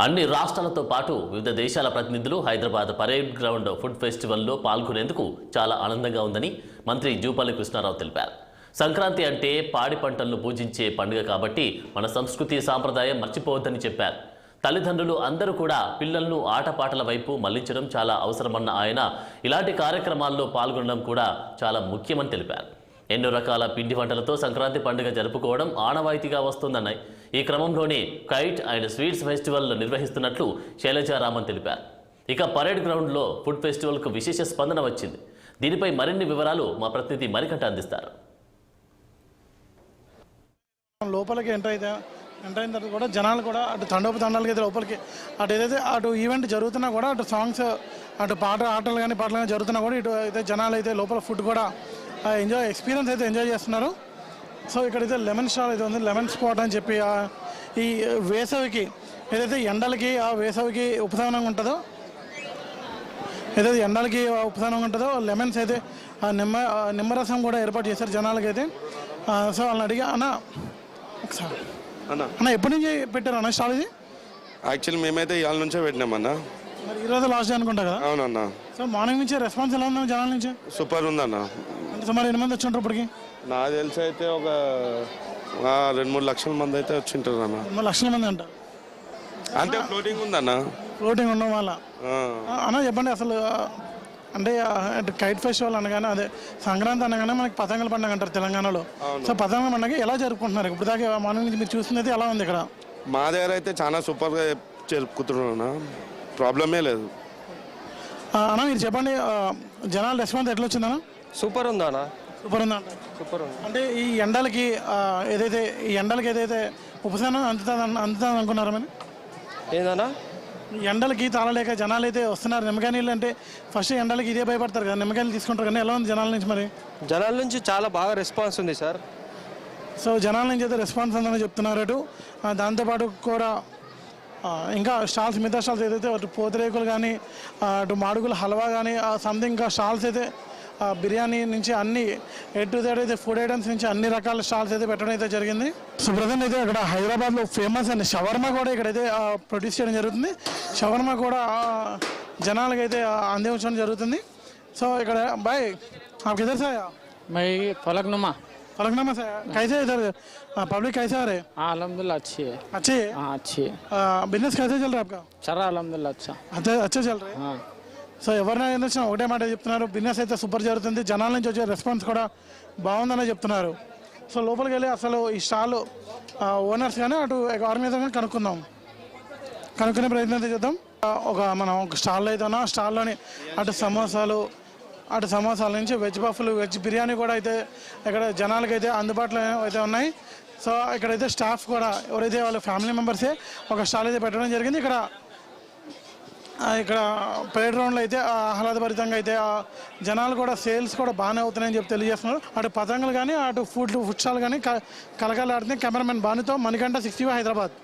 అన్ని రాష్ట్రాలతో పాటు వివిధ దేశాల ప్రతినిధులు హైదరాబాద్ పరేడ్ గ్రౌండ్ ఫుడ్ ఫెస్టివల్లో పాల్గొనేందుకు చాలా ఆనందంగా ఉందని మంత్రి జూపల్లి కృష్ణారావు తెలిపారు. సంక్రాంతి అంటే పాడి పంటలను పూజించే పండుగ కాబట్టి మన సంస్కృతి సాంప్రదాయం మర్చిపోవద్దని చెప్పారు. తల్లిదండ్రులు అందరూ కూడా పిల్లలను ఆటపాటల వైపు మళ్లించడం చాలా అవసరమన్న ఆయన ఇలాంటి కార్యక్రమాల్లో పాల్గొనడం కూడా చాలా ముఖ్యమని తెలిపారు. ఎన్నో రకాల పిండి వంటలతో సంక్రాంతి పండుగ జరుపుకోవడం ఆనవాయితీగా వస్తుందన్నాయి. ఈ క్రమంలోనే కైట్ అండ్ స్వీట్స్ ఫెస్టివల్ నిర్వహిస్తున్నట్లు శైలజారామన్ తెలిపారు. ఇక పరేడ్ గ్రౌండ్లో ఫుడ్ ఫెస్టివల్కు విశేష స్పందన వచ్చింది. దీనిపై మరిన్ని వివరాలు మా ప్రతినిధి మరికంట అందిస్తారు. లోపలికి ఎంటర్ అయిన తర్వాత కూడా జనాలు కూడా అటు తండోపతండాలకి అయితే లోపలికి అటు ఏదైతే అటు ఈవెంట్ జరుగుతున్నా కూడా అటు సాంగ్స్ అటు ఆటలు కానీ పాటలు కానీ జరుగుతున్నా కూడా ఇటు అయితే జనాలు అయితే లోపల ఫుడ్ కూడా ఎక్స్పీరియన్స్ అయితే ఎంజాయ్ చేస్తున్నారు. సో ఇక్కడైతే లెమన్ స్టాల్ అయితే ఉంది. లెమన్ స్పాట్ అని చెప్పి ఈ వేసవికి ఏదైతే ఎండలకి ఆ వేసవికి ఉపశమనంగా ఉంటుందో ఏదైతే ఎండలకి ఉపశమనంగా ఉంటుందో లెమన్స్ అయితే నిమ్మరసం కూడా ఏర్పాటు చేశారు జనాలకి అయితే. సో వాళ్ళని అడిగా అన్న ఒకసారి అన్న ఎప్పటి నుంచి పెట్టారు అన్న స్టాల్ ఇది? యాక్చువల్లీ మేమైతే ఇవాళ నుంచే పెట్టినామన్నా. మరి ఈరోజు లాస్ట్ డే అనుకుంటా కదా? అవునన్నా. సో మార్నింగ్ నుంచి రెస్పాన్స్ ఎలా ఉందన్న జనాల నుంచి? సూపర్ ఉందన్న. అంటే సుమారు 8 మంది వచ్చింటారు ఇప్పటికి? నాకు తెలిసి అయితే ఒక 2-3 లక్షల మంది అయితే వచ్చింటారు అన్న. 3 లక్షల మంది అంట. అంటే ఫ్లోటింగ్ ఉందన్న. ఫ్లోటింగ్ ఉండడం వల్ల అన్న చెప్పండి అసలు అంటే కైట్ ఫెస్టివల్ అనగానే అదే సంక్రాంతి అనగానే మనకి పతంగుల పండుగ అంటారు తెలంగాణలో. సో పతంగుల పండుగ ఎలా జరుపుకుంటున్నారు ఇప్పుడు దాకా మార్నింగ్ నుంచి మీరు చూస్తుంది అయితే ఎలా ఉంది ఇక్కడ? మా దగ్గర అయితే చాలా సూపర్గా జరుపుకుంటున్నా, ప్రాబ్లమే లేదు అన్న. మీరు చెప్పండి జనాల రెస్పాన్స్ ఎట్లా వచ్చిందన్న? సూపర్ ఉందా అన్న? సూపర్ ఉందా అంట. సూపర్ ఉంది. అంటే ఈ ఎండలకి ఏదైతే ఉపశమనం అందుతుంది అనుకున్నారా మరి? ఏందన్నా ఎండలకి తాళలేక జనాలు అయితే వస్తున్నారు. నిమ్మకాయ నీళ్ళు అంటే ఫస్ట్ ఎండలకి ఇదే భయపడతారు కదా, నిమ్మకాయలు తీసుకుంటారు కానీ ఎలా ఉంది జనాల నుంచి మరి? జనాల నుంచి చాలా బాగా రెస్పాన్స్ ఉంది సార్. సో జనాల నుంచి అయితే రెస్పాన్స్ ఉందని చెప్తున్నారు. అటు దాంతోపాటు కూడా ఇంకా స్టాల్స్ మిగతా స్టాల్స్ ఏదైతే అటు పోతరేకులు కానీ అటు మాడుగుల హల్వా కానీ సంథింగ్ ఇంకా స్టాల్స్ అయితే బిర్యానీ నుంచి అన్ని టు Z అయితే ఫుడ్ ఐటమ్స్ నుంచి అన్ని రకాల స్టాల్స్ అయితే పెట్టడం అయితే జరిగింది. సో ప్రజెంట్ అయితే ఇక్కడ హైదరాబాద్లో ఫేమస్ అండి షవర్మా కూడా ఇక్కడైతే ప్రొడ్యూస్ చేయడం జరుగుతుంది. షవర్మా కూడా జనాలకైతే అందించడం జరుగుతుంది. సో ఇక్కడ బాయ్ आप किधर से आया? मैं फलकनुमा से कैसे इधर पब्लिक कैसे आ रहे? हाँ अल्हम्दुलिल्लाह अच्छी है. अच्छी है? हाँ अच्छी है. बिजनेस कैसे चल रहा है आपका? चल रहा अल्हम्दुलिल्लाह अच्छा. अच्छा चल रहा है. हाँ సో ఎవరినైనా వచ్చినా ఒకటే మాట చెప్తున్నారు, బిజినెస్ అయితే సూపర్ జరుగుతుంది, జనాల నుంచి వచ్చే రెస్పాన్స్ కూడా బాగుందని చెప్తున్నారు. సో లోపలికి వెళ్ళి అసలు ఈ స్టాల్ ఓనర్స్ కానీ అటు ఆర్గనైజర్ కానీ కనుక్కునే ప్రయత్నం అయితే చేద్దాం. మనం ఒక స్టాల్లో అయితే ఉన్నాం. స్టాల్లోని అటు సమోసాల నుంచి వెజ్ పఫ్లు వెజ్ బిర్యానీ కూడా అయితే ఇక్కడ జనాలకైతే అందుబాటులో అయితే ఉన్నాయి. సో ఇక్కడైతే స్టాఫ్ కూడా ఎవరైతే వాళ్ళ ఫ్యామిలీ మెంబర్సే ఒక స్టాల్ అయితే పెట్టడం జరిగింది. ఇక్కడ పరేడ్ గ్రౌండ్లో అయితే ఆహ్లాదభరితంగా అయితే జనాలు కూడా సేల్స్ కూడా బాగానే అవుతున్నాయని చెప్పి తెలియజేస్తున్నారు. అటు పతంగులు కానీ అటు ఫుడ్ స్టాల్ కానీ కలకలాడుతున్నాయి. కెమెరామెన్ బానుతో మణికంఠ 60 హైదరాబాద్.